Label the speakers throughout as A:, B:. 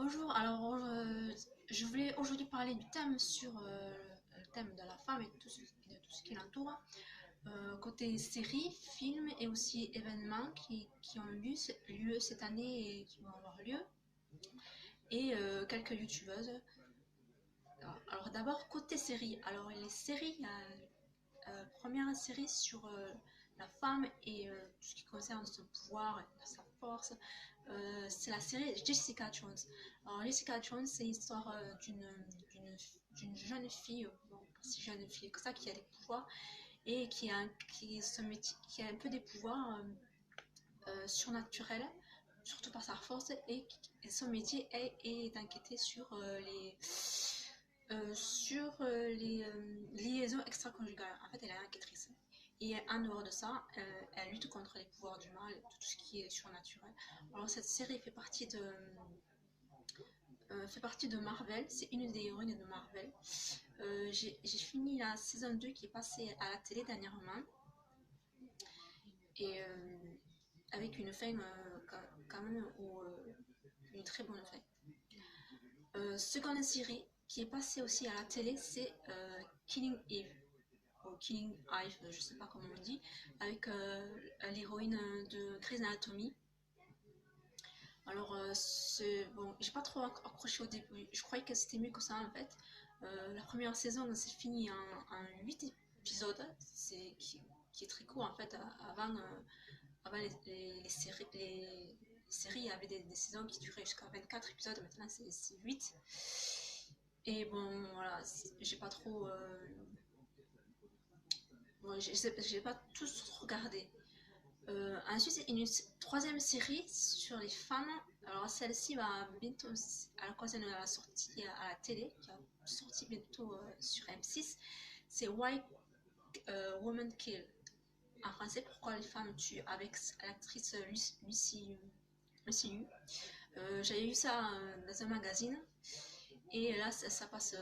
A: Bonjour, alors je voulais aujourd'hui parler du thème sur le thème de la femme et de tout ce qui l'entoure. Côté séries, films et aussi événements qui ont lieu cette année et qui vont avoir lieu. Et quelques youtubeuses. Alors d'abord côté séries. Alors les séries, il y a première série sur la femme et tout ce qui concerne son pouvoir, sa force. C'est la série Jessica Jones. Alors Jessica Jones, c'est l'histoire d'une jeune fille, bon, pas si jeune fille que ça, qui a des pouvoirs et qui a un peu des pouvoirs surnaturels, surtout par sa force, et son métier est d'enquêter sur les liaisons extra-conjugales. En fait, elle est enquêtrice. Et en dehors de ça, elle lutte contre les pouvoirs du mal, tout ce qui est surnaturel. Alors cette série fait partie de Marvel, c'est une des héroïnes de Marvel. J'ai fini la saison 2 qui est passée à la télé dernièrement, et avec une fin quand même, une très bonne fin. Seconde série qui est passée aussi à la télé, c'est Killing Eve. Killing Eve, je sais pas comment on dit, avec l'héroïne de Grey's Anatomy. Alors, bon, j'ai pas trop accroché au début, je croyais que c'était mieux que ça en fait. La première saison s'est finie en 8 épisodes, qui est très court en fait. Avant les séries, il y avait des saisons qui duraient jusqu'à 24 épisodes, maintenant c'est 8. Et bon, voilà, j'ai pas trop. Bon, j'ai pas tous regardé. Ensuite, c'est une troisième série sur les femmes. Alors, celle-ci va bientôt, à l'occasion de la sortie à la télé, qui va sortir bientôt sur M6. C'est Why Women Kill. En français, pourquoi les femmes tuent, avec l'actrice Lucy Liu. J'avais vu ça dans un magazine. Et là, ça passe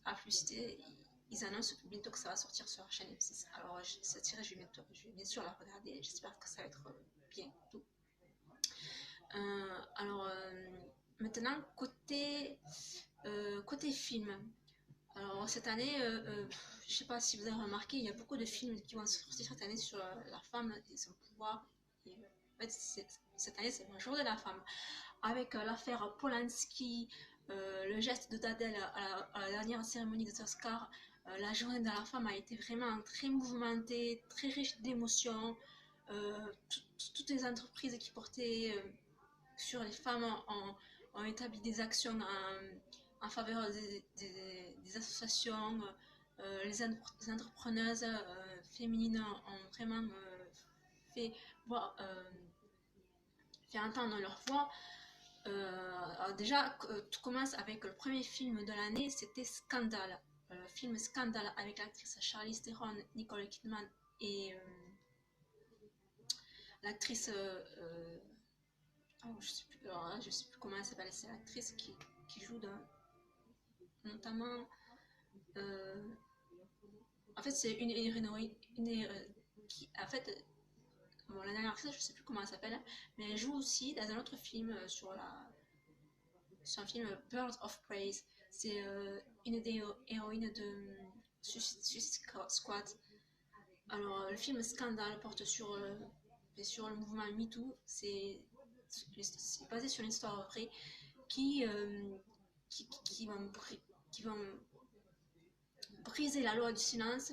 A: à Flucité. Ils annoncent bientôt que ça va sortir sur la chaîne M6. Alors, cette série, je vais bien sûr la regarder. J'espère que ça va être bien. Tout. Alors, maintenant, côté film. Alors, cette année, je ne sais pas si vous avez remarqué, il y a beaucoup de films qui vont sortir cette année sur la femme et son pouvoir. Et, en fait, cette année, c'est le jour de la femme. Avec l'affaire Polanski, le geste de d'Adèle à la dernière cérémonie des Oscars. La journée de la femme a été vraiment très mouvementée, très riche d'émotions. Toutes les entreprises qui portaient sur les femmes ont établi des actions en faveur des associations. Les entrepreneuses féminines ont vraiment fait, voir, fait entendre leur voix. Alors déjà, tout commence avec le premier film de l'année, c'était Scandale. Le film Scandale avec l'actrice Charlize Theron, Nicole Kidman et l'actrice, je sais plus, alors là, je sais plus comment elle s'appelle, c'est l'actrice qui joue notamment, euh, en fait c'est une héroïne, qui, en fait, bon, la dernière actrice, je sais plus comment elle s'appelle, mais elle joue aussi dans un autre film c'est un film Birds of Prey. C'est une des héroïnes de Suicide Squad. Alors, le film Scandale porte sur le mouvement MeToo. C'est basé sur une histoire vraie qui, euh, qui vont briser la loi du silence.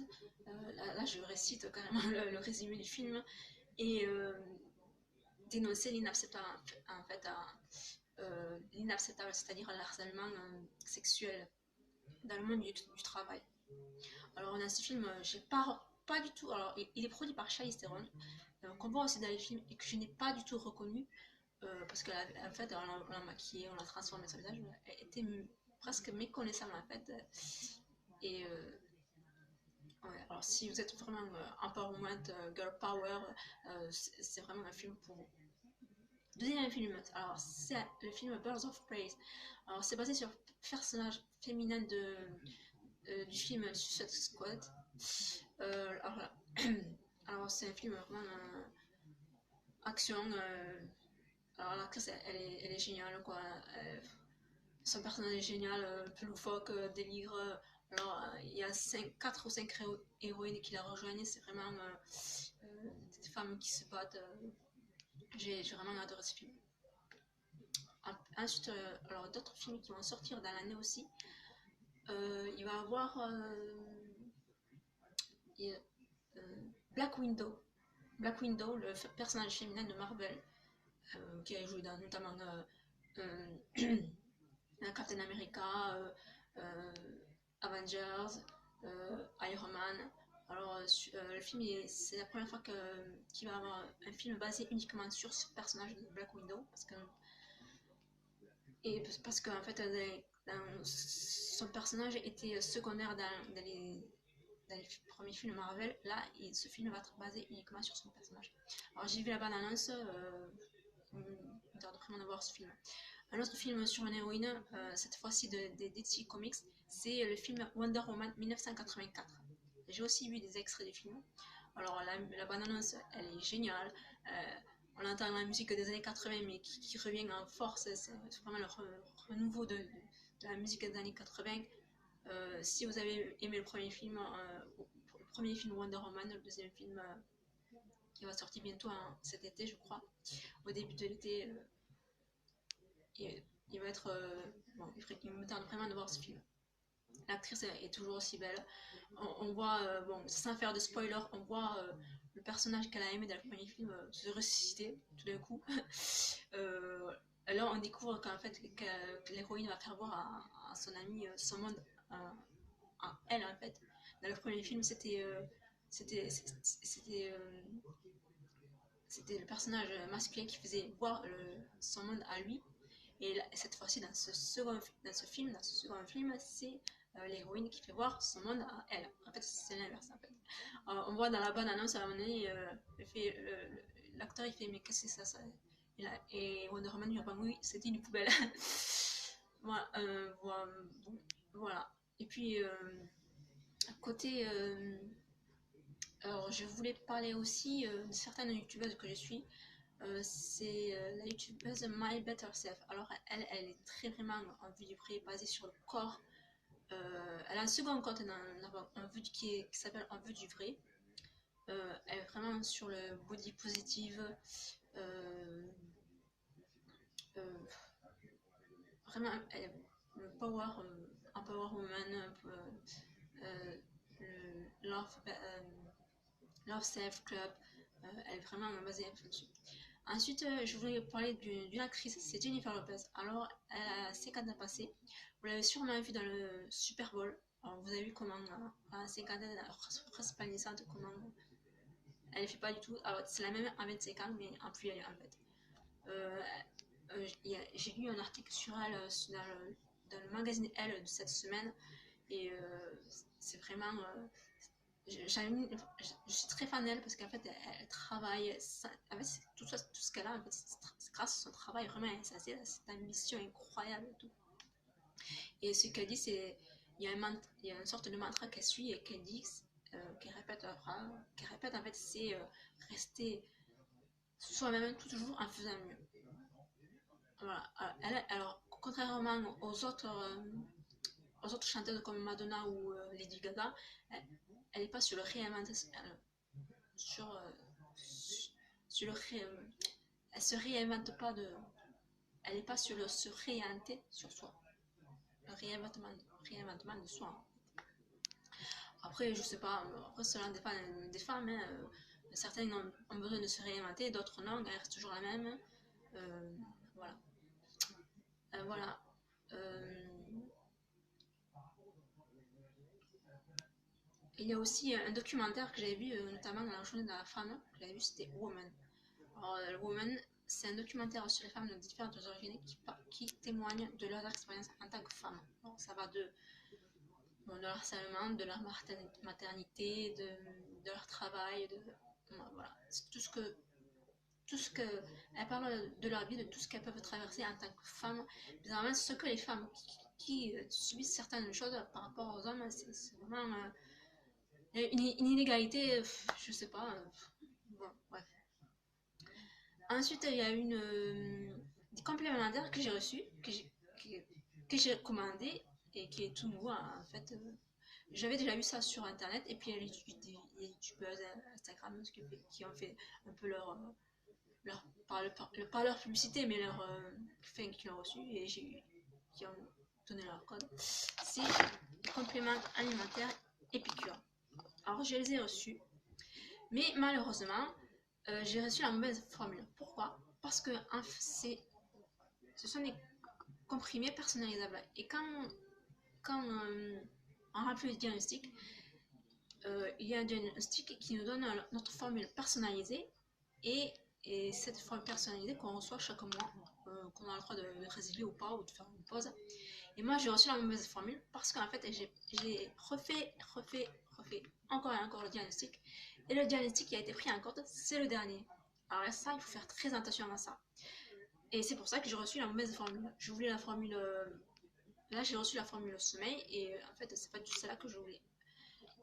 A: Là, je récite carrément le résumé du film. Et dénoncer l'inacceptable, en fait, l'inacceptable, c'est-à-dire le harcèlement sexuel dans le monde du travail. Alors, on a ce film, j'ai pas du tout. Alors, il est produit par Charlize Theron, qu'on voit aussi dans les films et que je n'ai pas du tout reconnu, parce qu'en fait, on l'a maquillée, on l'a transformée son visage, elle était presque méconnaissable en fait. Et ouais, alors, si vous êtes vraiment empowerment, girl power, c'est vraiment un film pour vous. Deuxième film, alors c'est le film Birds of Prey. Alors c'est basé sur le personnage féminin du film Suicide Squad. Alors, alors c'est un film vraiment action. Alors l'actrice elle est géniale quoi. son personnage est génial, un peu loufoque, délire. Alors, il y a 4 ou 5 héroïnes qui la rejoignent. C'est vraiment des femmes qui se battent. J'ai vraiment adoré ce film. Ensuite, alors d'autres films qui vont sortir dans l'année aussi. Il va y avoir euh, Black Widow. Black Widow, le personnage féminin de Marvel, qui a joué dans notamment Captain America, euh, Avengers, Iron Man. Alors, le film, c'est la première fois qu'il va avoir un film basé uniquement sur ce personnage de Black Widow, parce qu'en fait, son personnage était secondaire dans les premiers films Marvel. Là, ce film va être basé uniquement sur son personnage. Alors, j'ai vu la bande-annonce, il tarde vraiment de voir ce film. Un autre film sur une héroïne, cette fois-ci de DC Comics, c'est le film Wonder Woman 1984. J'ai aussi vu des extraits du film. Alors la bande-annonce, elle est géniale. On entend la musique des années 80 mais qui revient en force. C'est vraiment le renouveau de la musique des années 80. Si vous avez aimé le premier film Wonder Woman, le deuxième film qui va sortir bientôt cet été, je crois, au début de l'été, il va être. Bon, il me tarde vraiment de voir ce film. L'actrice est toujours aussi belle. On voit, bon, sans faire de spoiler, on voit le personnage qu'elle a aimé dans le premier film se ressusciter tout d'un coup. Là, on découvre qu'en fait, que l'héroïne va faire voir à son amie son monde à elle, en fait. Dans le premier film, c'était c'était le personnage masculin qui faisait voir son monde à lui. Et là, cette fois-ci, dans ce second film, c'est l'héroïne qui fait voir son monde à elle. En fait, c'est l'inverse. En fait. On voit dans la bande-annonce, à un moment donné, l'acteur il fait mais qu'est-ce que c'est ça, et Wonder Woman lui répond oui, c'était une poubelle. Voilà, voilà. Et puis, côté. Alors, je voulais parler aussi de certaines youtubeuses que je suis. C'est la youtubeuse My Better Self. Alors, elle est très vraiment en vue du vrai, basée sur le corps. Elle a un second compte qui s'appelle En vue du vrai. Elle est vraiment sur le body positive. Euh, euh, Vraiment, elle est le power woman, euh, le love self club. Elle est vraiment basée là-dessus. Ensuite, je voulais parler d'une actrice, c'est Jennifer Lopez. Alors, elle a 50 ans passé. Vous l'avez sûrement vu dans le Super Bowl. Alors, vous avez vu comment, à 50 ans, resplandissante, comment elle ne fait pas du tout. Alors, c'est la même à 25 ans, mais en plus vieille, en fait. Euh, j'ai lu un article sur elle dans le magazine Elle de cette semaine. Et c'est vraiment. Je suis très fan d'elle parce qu'en fait, elle travaille. En fait, tout ce qu'elle a, en fait, c'est grâce à son travail, vraiment, c'est cette ambition incroyable et tout. Et ce qu'elle dit, c'est. Il y a une sorte de mantra qu'elle suit et qu'elle dit, qu'elle répète en fait, c'est rester soi-même toujours en faisant mieux. Voilà. Alors, contrairement aux autres chanteuses comme Madonna ou Lady Gaga, elle n'est pas sur le réinventation, sur, sur le elle se réinvente pas elle n'est pas sur le se réinventer sur soi, le réinventement de soi. Après, je sais pas, après cela dépend des femmes, hein, certaines ont besoin de se réinventer, d'autres non, elles restent toujours la même. Voilà. Voilà. Il y a aussi un documentaire que j'avais vu, notamment dans la journée de la femme, que j'avais vu, c'était Woman. Alors, Woman, c'est un documentaire sur les femmes de différentes origines qui témoignent de leur expérience en tant que femmes. Alors, ça va de leur harcèlement, de leur maternité, de leur travail, voilà. Tout ce que elles parlent de leur vie, de tout ce qu'elles peuvent traverser en tant que femmes. Bizarrement, ce que les femmes qui subissent certaines choses par rapport aux hommes, c'est vraiment une inégalité, je sais pas. Bon, bref. Ensuite, il y a des complémentaires que j'ai reçus, que j'ai commandé et qui est tout nouveau en fait. J'avais déjà vu ça sur internet et puis il y a les youtubeuses instagrammeuses qui ont fait un peu pas leur publicité mais leur fin qu'ils ont reçu et qui ont donné leur code. C'est complément alimentaire Épicure. Alors je les ai reçus, mais malheureusement j'ai reçu la mauvaise formule. Pourquoi? Parce que ce sont des comprimés personnalisables et quand on remplit le diagnostic, il y a un diagnostic qui nous donne notre formule personnalisée et, et cette formule personnalisée qu'on reçoit chaque mois, qu'on a le droit de résilier ou pas, ou de faire une pause. Et moi, j'ai reçu la mauvaise formule parce qu'en fait, j'ai refait encore et encore le diagnostic. Et le diagnostic qui a été pris en compte, c'est le dernier. Alors ça, il faut faire très attention à ça. Et c'est pour ça que j'ai reçu la mauvaise formule. Je voulais la formule... là, j'ai reçu la formule sommeil et en fait, c'est pas du tout celle-là que je voulais.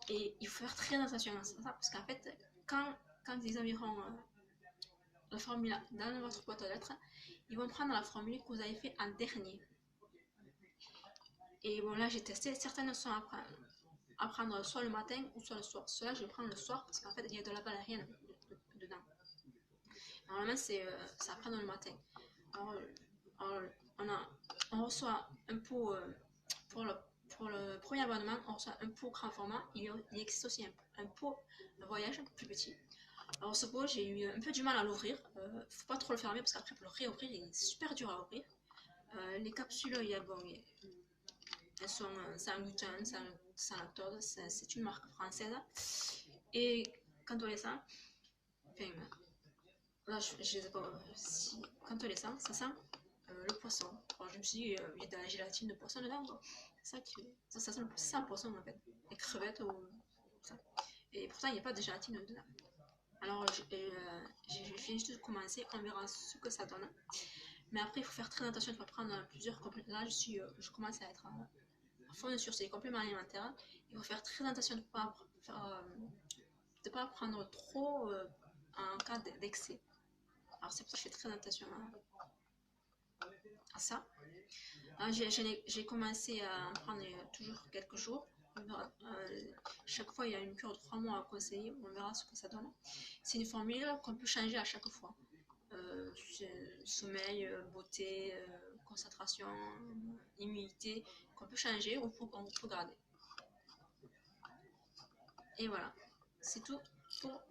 A: Et il faut faire très attention à ça parce qu'en fait, quand ils enverront la formule dans votre boîte aux lettres, ils vont prendre la formule que vous avez fait en dernier. Et bon, là, j'ai testé. Certaines sont à prendre soit le matin ou soit le soir. Cela, je vais prendre le soir parce qu'en fait, il y a de la valériane dedans. Normalement, c'est à prendre le matin. Alors, on reçoit un pot pour le premier abonnement, on reçoit un pot grand format. Il existe aussi un pot voyage plus petit. Alors ce pot, j'ai eu un peu du mal à l'ouvrir. Faut pas trop le fermer parce qu'après pour le réouvrir, il est super dur à ouvrir. Les capsules, elles sont sans gluten, sans lactose. C'est une marque française. Et quand on les sent, enfin, là je sais pas si quand on les sent, ça sent le poisson. Alors, je me suis dit, il y a de la gélatine de poisson dedans. Ça sent le poisson en fait. Les crevettes ou ça. Et pourtant, il n'y a pas de gélatine dedans. Alors, j'ai fini juste de commencer, on verra ce que ça donne. Mais après, il faut faire très attention de ne pas prendre plusieurs compléments. Là, je commence à être à fond sur ces compléments alimentaires. Il faut faire très attention de ne pas prendre trop en cas d'excès. Alors, c'est pour ça que je fais très attention à ça. J'ai commencé à en prendre toujours quelques jours. Chaque fois, il y a une cure de 3 mois à conseiller. On verra ce que ça donne. C'est une formule qu'on peut changer à chaque fois. Sommeil, beauté, concentration, immunité, qu'on peut changer ou qu'on peut garder. Et voilà, c'est tout pour